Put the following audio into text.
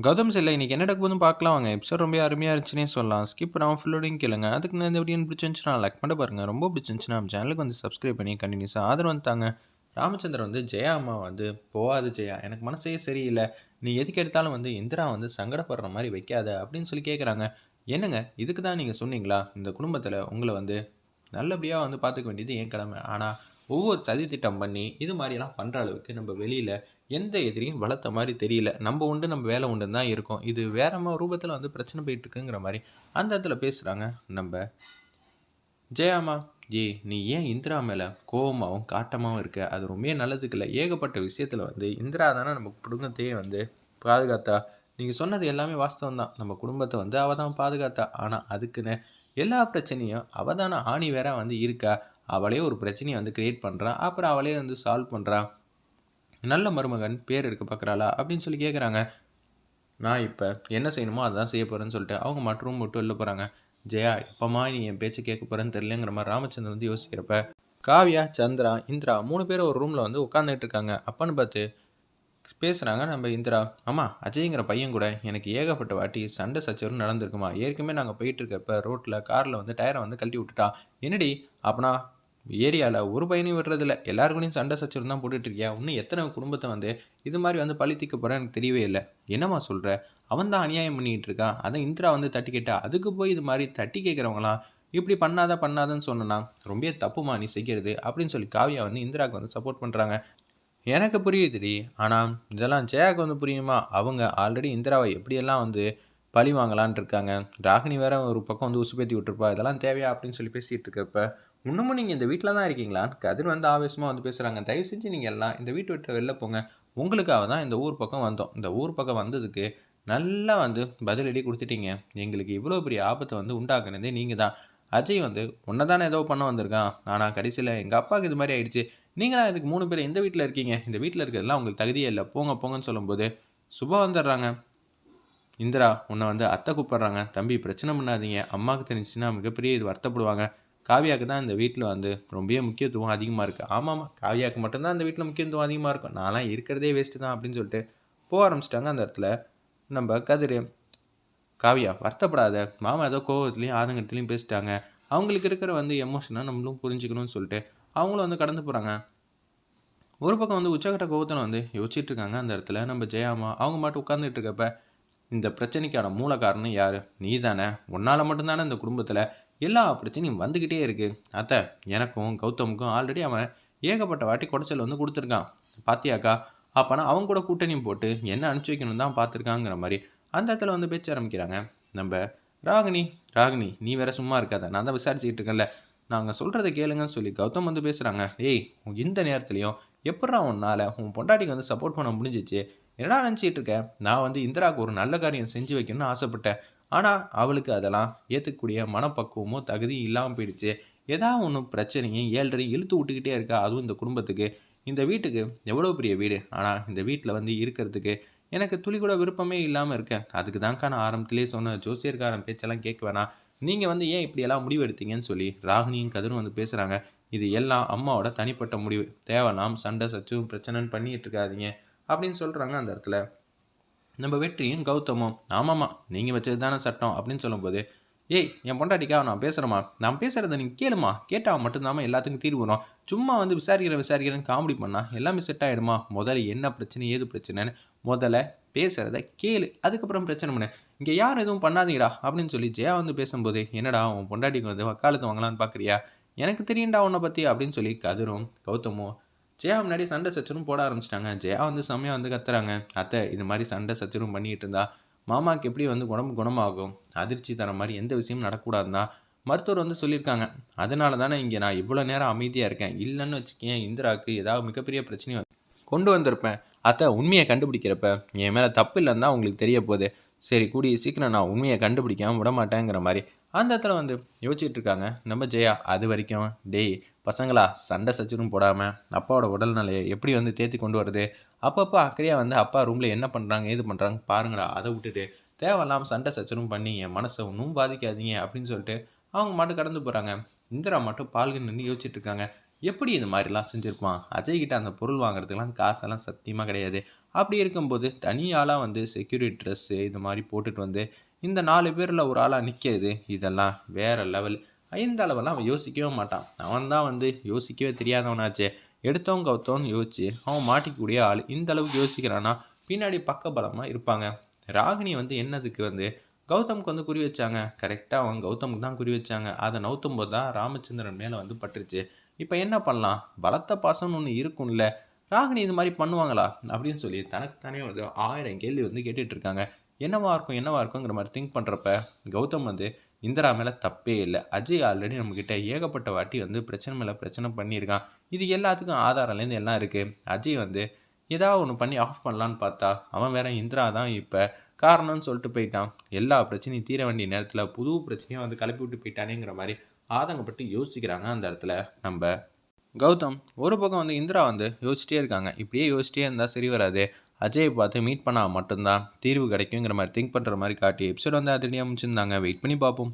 கௌதம் சில்லை இன்னைக்கு என்ன நடக்க போதும் பார்க்கலாம் வாங்க. எபிசோட் ரொம்ப அருமையா இருந்துச்சுன்னே சொல்லலாம். ஸ்கிப் பண்ணாம ஃபுல்லோடையும் கேளுங்க. அதுக்கு நான் இந்த வீடியோ பிடிச்சிருந்துச்சுன்னா லைக் பண்ண பாருங்க. ரொம்ப பிடிச்சிருந்துச்சுன்னா நம்ம சேனலுக்கு வந்து சப்ஸ்கிரைப் பண்ணி கண்டினியூஸாக ஆதரவு வந்துட்டாங்க. ராமச்சந்திரன் வந்து ஜெயா அம்மா வந்து போகாது ஜெயா, எனக்கு மனசே சரியில்லை. நீ எதுக்கு எடுத்தாலும் வந்து இந்திரா வந்து சங்கடப்படுற மாதிரி வைக்காத அப்படின்னு சொல்லி கேட்குறாங்க. என்னங்க இதுக்கு தான் நீங்கள் சொன்னீங்களா? இந்த குடும்பத்தில் உங்களை வந்து நல்லபடியாக வந்து பார்த்துக்க வேண்டியது என் கடமை. ஆனால் ஒவ்வொரு சதி திட்டம் பண்ணி இது மாதிரியெல்லாம் பண்ணுற அளவுக்கு நம்ம வெளியில் எந்த எதிரியும் வளர்த்த மாதிரி தெரியல. நம்ம உண்டு நம்ம வேலை உண்டுன்னு தான் இருக்கோம். இது வேற ரூபத்தில் வந்து பிரச்சனை போயிட்டுருக்குங்கிற மாதிரி அந்த இடத்துல பேசுகிறாங்க நம்ம ஜெயாமா. நீ ஏன் இந்திரா மேலே கோபமாகவும் காட்டமாகவும் இருக்க? அது ரொம்ப நல்லதுக்கு இல்லை. ஏகப்பட்ட விஷயத்தில் வந்து இந்திரா தானே நம்ம குடும்பத்தையே வந்து பாதுகாத்தா. நீங்கள் சொன்னது எல்லாமே வாஸ்தவம் தான். நம்ம குடும்பத்தை வந்து அவள் தான் பாதுகாத்தா. ஆனால் அதுக்குன்னு எல்லா பிரச்சனையும் அவள் தானே ஆணி வேற வந்து இருக்கா. அவளே ஒரு பிரச்சனையை வந்து கிரியேட் பண்ணுறான், அப்புறம் அவளே வந்து சால்வ் பண்ணுறான். நல்ல மருமகன் பேர் எடுக்க பார்க்குறாளா அப்படின்னு சொல்லி கேட்குறாங்க. நான் இப்போ என்ன செய்யணுமோ அதான் செய்ய போகிறேன்னு சொல்லிட்டு அவங்க மட்டும் விட்டு வெளில போகிறாங்க. ஜெயா எப்போம்மா நீ என் பேச்சு கேட்க போகிறேன்னு தெரியலங்கிற மாதிரி ராமச்சந்திரன் வந்து யோசிக்கிறப்ப காவ்யா, சந்திரா, இந்திரா 3 பேரும் ஒரு ரூமில் வந்து உட்காந்துட்டு இருக்காங்க. அப்பன்னு பார்த்து பேசுகிறாங்க நம்ம இந்திரா. அம்மா, அஜய்ங்கிற பையன் கூட எனக்கு ஏகப்பட்ட வாட்டி சண்டை சச்சரவு நடந்திருக்குமா. ஏற்கனவே நாங்கள் போயிட்டு இருக்கப்ப ரோட்டில் காரில் வந்து டயரை வந்து கழட்டி விட்டுட்டான். என்னடி அப்பனா ஏரியாவில் ஒரு பையனையும் விடுறதில்ல, எல்லாருக்கூடையும் சண்டை சச்சரவு தான் போட்டுட்ருக்கியா? இன்னும் எத்தனை குடும்பத்தை வந்து இது மாதிரி வந்து பழி தீர்க்க போகிறேன் எனக்கு தெரியவே இல்லை. என்னம்மா சொல்கிற? அவன் தான் அநியாயம் பண்ணிகிட்டு இருக்கான். அதான் இந்திரா வந்து தட்டி கேட்டா, அதுக்கு போய் இது மாதிரி தட்டி கேட்குறவங்களாம் இப்படி பண்ணாதன்னு சொன்னா ரொம்ப தப்புமா நீ செய்கிறது அப்படின்னு சொல்லி காவியா வந்து இந்திராவுக்கு வந்து சப்போர்ட் பண்ணுறாங்க. எனக்கு புரியுதுடி, ஆனால் இதெல்லாம் ஜெயாவுக்கு வந்து புரியுமா? அவங்க ஆல்ரெடி இந்திராவை எப்படியெல்லாம் வந்து பழி வாங்கலான் இருக்காங்க. ராகினி வேற ஒரு பக்கம் வந்து உசுப்பேத்தி விட்டுருப்பா. இதெல்லாம் தேவையா அப்படின்னு சொல்லி பேசிகிட்டு இருக்கப்ப, இன்னமும் நீங்கள் இந்த வீட்டில் தான் இருக்கீங்களான்னு கதிர் வந்து ஆவேசமாக வந்து பேசுகிறாங்க. தயவு செஞ்சு நீங்கள் எல்லாம் இந்த வீட்டை விட்டு வெளில போங்க. உங்களுக்காக தான் இந்த ஊர் பக்கம் வந்தோம். இந்த ஊர் பக்கம் வந்ததுக்கு நல்லா வந்து பதிலடி கொடுத்துட்டீங்க. எங்களுக்கு இவ்வளோ பெரிய ஆபத்தை வந்து உண்டாக்குனதே நீங்கள் தான். அஜய் வந்து உன்னை தானே ஏதோ பண்ண வந்திருக்கான். ஆனால் கடைசியில் எங்கள் அப்பாவுக்கு இது மாதிரி ஆயிடுச்சு. நீங்களாம் இதுக்கு 3 பேர் இந்த வீட்டில் இருக்கீங்க. இந்த வீட்டில் இருக்கிறதுலாம் உங்களுக்கு தகுதியே இல்லை. போங்க போங்கன்னு சொல்லும்போது சுபா வந்துடுறாங்க. இந்திரா உன்னை வந்து அத்தை கூப்பிட்றாங்க. தம்பி பிரச்சனை பண்ணாதீங்க. அம்மாவுக்கு தெரிஞ்சுன்னா மிகப்பெரிய இது வருத்தப்படுவாங்க. காவியாவுக்கு தான் இந்த வீட்டில் வந்து ரொம்ப முக்கியத்துவம் அதிகமாக இருக்குது. ஆமாம், காவியாவுக்கு மட்டும்தான் இந்த வீட்டில் முக்கியத்துவம் அதிகமாக இருக்கும். நான்லாம் இருக்கிறதே வேஸ்ட்டு தான் அப்படின்னு சொல்லிட்டு போக ஆரம்பிச்சிட்டாங்க. அந்த இடத்துல நம்ம கதிர். காவியா வருத்தப்படாத, மாமா ஏதோ கோவத்துலேயும் ஆதங்கத்துலேயும் பேசிட்டாங்க. அவங்களுக்கு இருக்கிற வந்து எமோஷனை நம்மளும் புரிஞ்சுக்கணும்னு சொல்லிட்டு அவங்களும் வந்து கடந்து போகிறாங்க. ஒரு பக்கம் வந்து உச்சகட்ட கோவத்தில் வந்து யோசிச்சுட்டு இருக்காங்க. அந்த இடத்துல நம்ம ஜெயாமா அவங்க மட்டும் உட்காந்துட்டு இருக்கப்ப, இந்த பிரச்சனைக்கான மூல காரணம் யார்? நீ தானே. உன்னால் மட்டும்தானே இந்த குடும்பத்தில் எல்லா பிரச்சனையும் வந்துக்கிட்டே இருக்குது. அத்தை, எனக்கும் கௌதமுக்கும் ஆல்ரெடி அவன் ஏகப்பட்ட வாட்டி குடைச்சல் வந்து கொடுத்துருக்கான். பாத்தியாக்கா? அப்போனா அவங்க கூட கூட்டணியும் போட்டு என்ன அனுப்பிச்சி வைக்கணும் தான் பார்த்துருக்காங்கிற மாதிரி அந்த இடத்துல வந்து பேச்ச ஆரம்பிக்கிறாங்க. நம்ம ராகினி. ராகினி நீ வேற சும்மா இருக்காத, நான் தான் விசாரிச்சுக்கிட்டு இருக்கேன்ல, நாங்கள் சொல்கிறத கேளுங்கன்னு சொல்லி கௌதம் வந்து பேசுகிறாங்க. ஏய், இந்த நேரத்துலையும் எப்பட்றா உன்னால் உன் பொண்டாட்டிக்கு வந்து சப்போர்ட் பண்ண முடிஞ்சிச்சு? என்னடா நினச்சிட்டு இருக்கேன்? நான் வந்து இந்திராவுக்கு ஒரு நல்ல காரியம் செஞ்சு வைக்கணும்னு ஆசைப்பட்டேன். ஆனால் அவளுக்கு அதெல்லாம் ஏற்றுக்கக்கூடிய மனப்பக்குவமோ தகுதியும் இல்லாமல் போயிடுச்சு. ஏதாவது ஒன்று பிரச்சனையும் 7:30 இழுத்து விட்டுக்கிட்டே இருக்கா. அதுவும் இந்த குடும்பத்துக்கு. இந்த வீட்டுக்கு எவ்வளோ பெரிய வீடு, ஆனால் இந்த வீட்டில் வந்து இருக்கிறதுக்கு எனக்கு துளி கூட விருப்பமே இல்லாமல் இருக்கேன். அதுக்கு தான்க்கா நான் ஆரம்பத்திலே சொன்ன ஜோசியர்காரன் பேச்செல்லாம் கேட்க வேணாம். நீங்கள் வந்து ஏன் இப்படியெல்லாம் முடிவு எடுத்தீங்கன்னு சொல்லி ராகினியும் கதிரும் வந்து பேசுகிறாங்க. இது எல்லாம் அம்மாவோட தனிப்பட்ட முடிவு. தேவையில்லாம் சண்டை சச்சும் பிரச்சனைன்னு பண்ணிகிட்டு இருக்காதீங்க அப்படின்னு சொல்கிறாங்க. அந்த இடத்துல நம்ம வெற்றியும் கௌதமும், ஆமாம்மா நீங்கள் வச்சது தானே சட்டம் அப்படின்னு சொல்லும்போது, ஏய் என் பொண்டாட்டிக்கா நான் பேசுகிறேம்மா, நான் பேசுகிறத நீங்கள் கேளுமா, கேட்டால் மட்டும்தாம்மா எல்லாத்துக்கும் தீர்வு வரும். சும்மா வந்து விசாரிக்கிறேன்னு காமெடி பண்ணால் எல்லாமே செட் ஆகிடுமா? முதல்ல என்ன பிரச்சனை ஏது பிரச்சனைன்னு முதல்ல பேசுகிறத கேளு, அதுக்கப்புறம் பிரச்சனை பண்ணு. இங்கே யாரும் எதுவும் பண்ணாதீங்கடா அப்படின்னு சொல்லி ஜெயா வந்து பேசும்போது, என்னடா உன் பொண்டாட்டிக்கு வந்து வக்காலத்து வாங்கலான்னு பார்க்குறியா? எனக்கு தெரியும்டா உன்னை பற்றி அப்படின்னு சொல்லி கதிரும் கௌதமும் ஜெயா முன்னாடி சண்டை சச்சரும் போட ஆரம்பிச்சிட்டாங்க. ஜெயா வந்து செம்மையாக வந்து கத்துறாங்க. அத்தை, இது மாதிரி சண்டை சச்சரும் பண்ணிகிட்டு இருந்தா மாமாவுக்கு எப்படி வந்து குணமாகும்? அதிர்ச்சி தர மாதிரி எந்த விஷயமும் நடக்கூடாதுன்னா மருத்துவர் வந்து சொல்லியிருக்காங்க. அதனால தானே இங்கே நான் இவ்வளோ நேரம் அமைதியாக இருக்கேன். இல்லைன்னு வச்சுக்கேன், இந்திராவுக்கு ஏதாவது மிகப்பெரிய பிரச்சனையும் கொண்டு வந்திருப்பேன். அத்தை, உண்மையை கண்டுபிடிக்கிறப்ப என் மேலே தப்பு இல்லைன்னு தான் உங்களுக்கு தெரிய போகுது. சரி, கூடிய சீக்கிரம் நான் உண்மையை கண்டுபிடிக்காமல் விட மாட்டேங்கிற மாதிரி அந்த இடத்துல வந்து யோசிச்சுட்டு இருக்காங்க நம்ம ஜெயா. அது வரைக்கும் டேய் பசங்களா, சண்டை சச்சரும் போடாமல் அப்பாவோட உடல்நிலையை எப்படி வந்து தேற்றி கொண்டு வருது, அப்பப்போ அக்கறையாக வந்து அப்பா ரூமில் என்ன பண்ணுறாங்க ஏது பண்ணுறாங்க பாருங்களா, அதை விட்டுட்டு தேவையில்லாமல் சண்டை சச்சரும் பண்ணி என் மனசை ஒன்றும் பாதிக்காதீங்க அப்படின்னு சொல்லிட்டு அவங்க மட்டும் கடந்து போகிறாங்க. இந்திரா மட்டும் பால்கு நின்று யோசிச்சுட்டு இருக்காங்க. எப்படி இந்த மாதிரிலாம் செஞ்சுருப்பான்? அஜய்கிட்ட அந்த பொருள் வாங்குறதுக்கெலாம் காசெல்லாம் சத்தியமாக கிடையாது. அப்படி இருக்கும்போது தனி ஆளாக வந்து செக்யூரிட்டி ட்ரெஸ்ஸு இது மாதிரி போட்டுட்டு வந்து இந்த 4 பேரில் ஒரு ஆளாக நிற்கிறது இதெல்லாம் வேறு லெவல். இந்த அளவெல்லாம் அவன் யோசிக்கவே மாட்டான். அவன் தான் வந்து யோசிக்கவே தெரியாதவனாச்சே. எடுத்தவன் கவுத்தவன்னு யோசிச்சு அவன் மாட்டிக்கூடிய ஆள். இந்த அளவுக்கு யோசிக்கிறான்னா பின்னாடி பக்கபலமாக இருப்பாங்க. ராகினி வந்து என்னதுக்கு வந்து கௌதமுக்கு வந்து குறி வச்சாங்க. கரெக்டாக அவங்க கௌதமுக்கு தான் குறி வச்சாங்க. அதை நவுத்தும் போது தான் ராமச்சந்திரன் மேலே வந்து பட்டுருச்சு. இப்போ என்ன பண்ணலாம்? பலத்த பாசம்னு ஒன்று இருக்கும்ல. ராகினி இது மாதிரி பண்ணுவாங்களா அப்படின்னு சொல்லி தனக்கு தானே வந்து 1000 கேள்வி வந்து கேட்டுட்டு இருக்காங்க. என்னவா இருக்கும் என்னவா இருக்குங்கிற மாதிரி திங்க் பண்ணுறப்ப கௌதம் வந்து இந்திரா மேலே தப்பே இல்லை. அஜய் ஆல்ரெடி நம்மக்கிட்ட ஏகப்பட்ட வாட்டி வந்து பிரச்சனை மேலே பிரச்சனை பண்ணியிருக்கான். இது எல்லாத்துக்கும் ஆதாரம்லேருந்து எல்லாம் இருக்குது. அஜய் வந்து ஏதாவது ஒன்று பண்ணி ஆஃப் பண்ணலான்னு பார்த்தா அவன் வேற இந்திரா தான் இப்போ காரணம்னு சொல்லிட்டு போயிட்டான். எல்லா பிரச்சனையும் தீர வேண்டிய நேரத்தில் புது பிரச்சனையும் வந்து கிளப்பி விட்டு போயிட்டானேங்கிற மாதிரி ஆதங்கப்பட்டு யோசிக்கிறாங்க அந்த இடத்துல நம்ம கௌதம். ஒரு பக்கம் வந்து இந்திரா வந்து யோசிச்சிட்டே இருக்காங்க. இப்படியே யோசிச்சிட்டே இருந்தால் சரி வராது. அஜயை பார்த்து மீட் பண்ணால் மட்டும்தான் தீர்வு கிடைக்குங்கிற மாதிரி திங்க் பண்ணுற மாதிரி காட்டி எபிசோட் வந்து அதிரடியாக முடிச்சிருந்தாங்க. வெயிட் பண்ணி பார்ப்போம்.